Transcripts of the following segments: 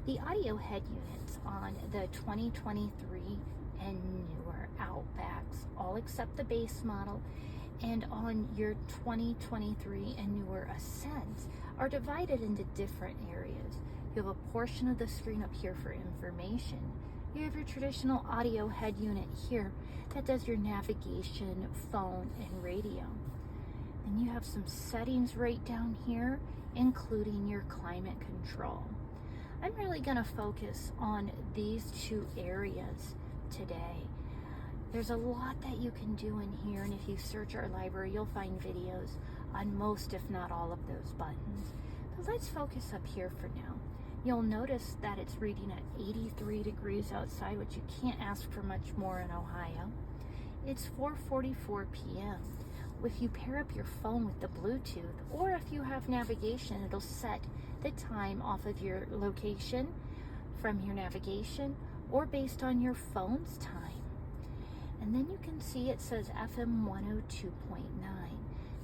The audio head units on the 2023 and newer Outbacks, all except the base model, and on your 2023 and newer Ascents are divided into different areas. You have a portion of the screen up here for information. You have your traditional audio head unit here that does your navigation, phone, and radio. And you have some settings right down here, including your climate control. I'm really going to focus on these two areas today. There's a lot that you can do in here, and if you search our library, you'll find videos on most, if not all, of those buttons. But let's focus up here for now. You'll notice that it's reading at 83 degrees outside, which you can't ask for much more in Ohio. It's 4:44 p.m. If you pair up your phone with the Bluetooth, or if you have navigation, it'll set the time off of your location from your navigation or based on your phone's time. And then you can see it says FM 102.9.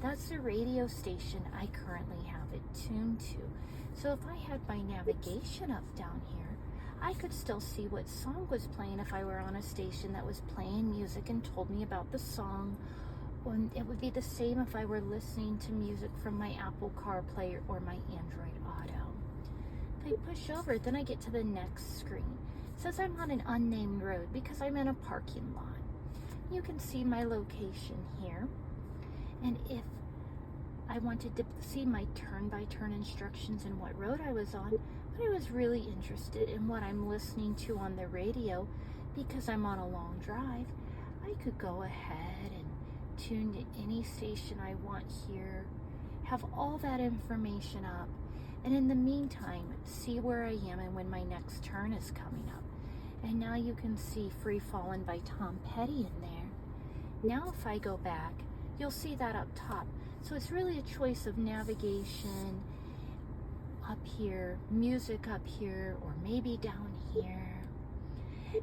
That's the radio station I currently have it tuned to. So if I had my navigation up down here, I could still see what song was playing if I were on a station that was playing music and told me about the song. And it would be the same if I were listening to music from my Apple CarPlay or my Android Auto. If I push over, then I get to the next screen. It says I'm on an unnamed road because I'm in a parking lot. You can see my location here. And if I wanted to see my turn-by-turn instructions and what road I was on, but I was really interested in what I'm listening to on the radio because I'm on a long drive, I could go ahead and tune to any station I want here, have all that information up, and in the meantime, see where I am and when my next turn is coming up. And now you can see Free Fallin' by Tom Petty in there. Now if I go back, you'll see that up top. So it's really a choice of navigation up here, music up here, or maybe down here.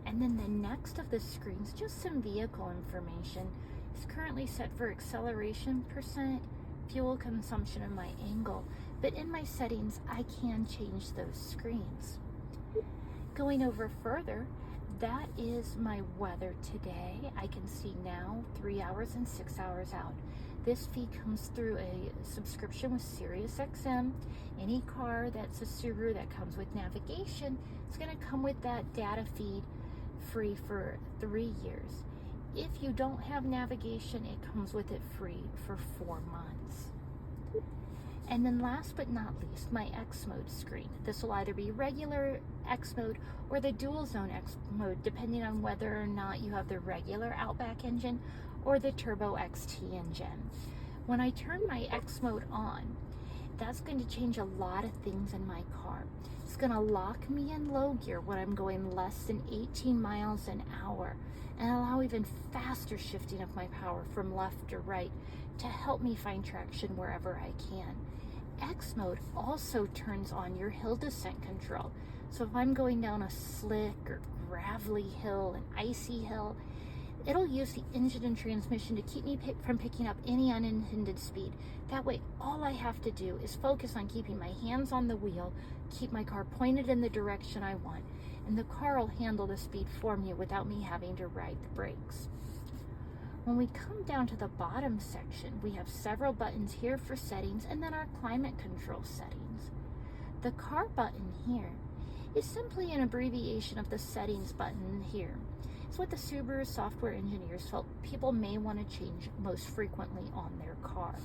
And then the next of the screens, just some vehicle information. It's currently set for acceleration percent, fuel consumption, and my angle. But in my settings, I can change those screens. Going over further, that is my weather today. I can see now 3 hours and 6 hours out. This feed comes through a subscription with SiriusXM. Any car that's a Subaru that comes with navigation is going to come with that data feed free for 3 years. If you don't have navigation, it comes with it free for 4 months. And then last but not least, my X mode screen. This will either be regular X mode or the dual zone X mode, depending on whether or not you have the regular Outback engine or the Turbo XT engine. When I turn my X mode on, that's going to change a lot of things in my car. It's going to lock me in low gear when I'm going less than 18 miles an hour and allow even faster shifting of my power from left to right to help me find traction wherever I can. X mode also turns on your hill descent control. So if I'm going down a slick or gravelly hill, an icy hill, it'll use the engine and transmission to keep me from picking up any unintended speed. That way, all I have to do is focus on keeping my hands on the wheel, keep my car pointed in the direction I want, and the car will handle the speed for me without me having to ride the brakes. When we come down to the bottom section, we have several buttons here for settings and then our climate control settings. The car button here is simply an abbreviation of the settings button here. It's what the Subaru software engineers felt people may want to change most frequently on their car.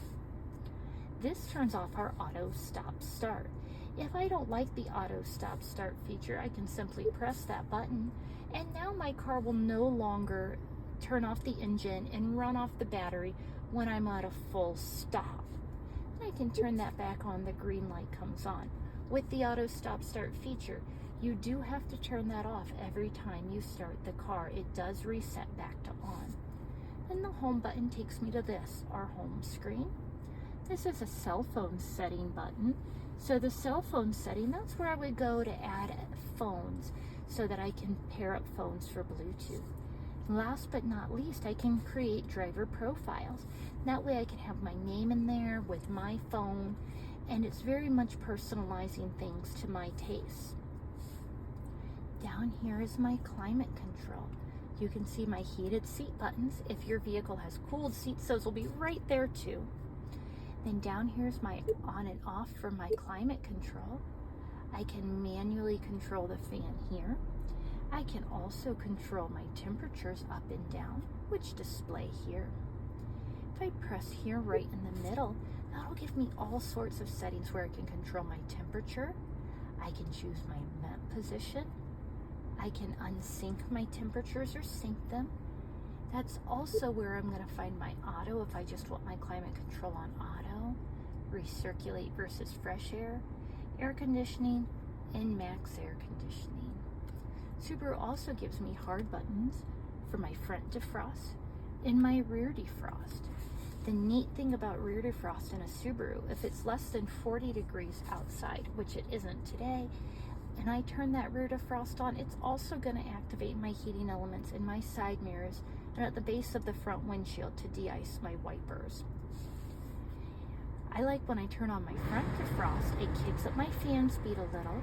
This turns off our auto stop start. If I don't like the auto stop start feature, I can simply press that button and now my car will no longer turn off the engine and run off the battery when I'm at a full stop. I can turn that back on, the green light comes on. With the auto stop start feature, you do have to turn that off every time you start the car. It does reset back to on. And the home button takes me to this, our home screen. This is a cell phone setting button. So the cell phone setting, that's where I would go to add phones so that I can pair up phones for Bluetooth. Last but not least, I can create driver profiles. That way I can have my name in there with my phone, and it's very much personalizing things to my taste. Down here is my climate control. You can see my heated seat buttons. If your vehicle has cooled seats, those will be right there too. Then down here is my on and off for my climate control. I can manually control the fan here. I can also control my temperatures up and down, which display here. If I press here right in the middle, that'll give me all sorts of settings where I can control my temperature. I can choose my vent position. I can unsync my temperatures or sync them. That's also where I'm going to find my auto if I just want my climate control on auto, recirculate versus fresh air conditioning, and max air conditioning. Subaru also gives me hard buttons for my front defrost and my rear defrost. The neat thing about rear defrost in a Subaru, if it's less than 40 degrees outside, which it isn't today, and I turn that rear defrost on, it's also going to activate my heating elements in my side mirrors and at the base of the front windshield to de-ice my wipers. I like when I turn on my front defrost, it kicks up my fan speed a little,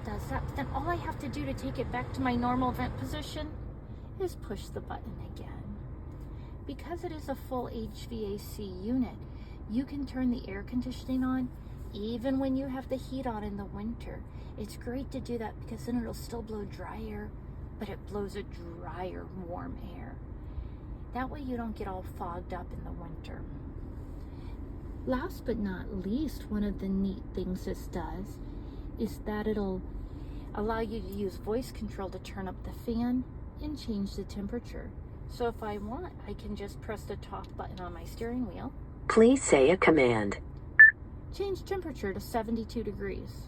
does that, but then all I have to do to take it back to my normal vent position is push the button again. Because it is a full HVAC unit, you can turn the air conditioning on even when you have the heat on in the winter. It's great to do that because then it'll still blow dry air, but it blows a drier, warm air. That way you don't get all fogged up in the winter. Last but not least, one of the neat things this does is that it'll allow you to use voice control to turn up the fan and change the temperature. So if I want, I can just press the talk button on my steering wheel. Please say a command. Change temperature to 72 degrees.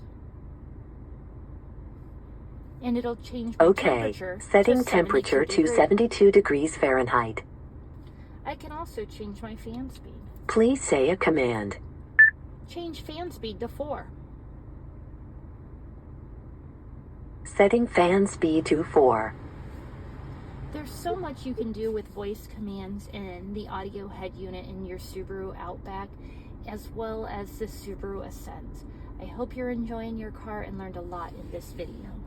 And it'll change my temperature setting temperature to 72 degrees Fahrenheit. I can also change my fan speed. Please say a command. Change fan speed to 4. Setting fan speed to 4. There's so much you can do with voice commands in the audio head unit in your Subaru Outback, as well as the Subaru Ascent. I hope you're enjoying your car and learned a lot in this video.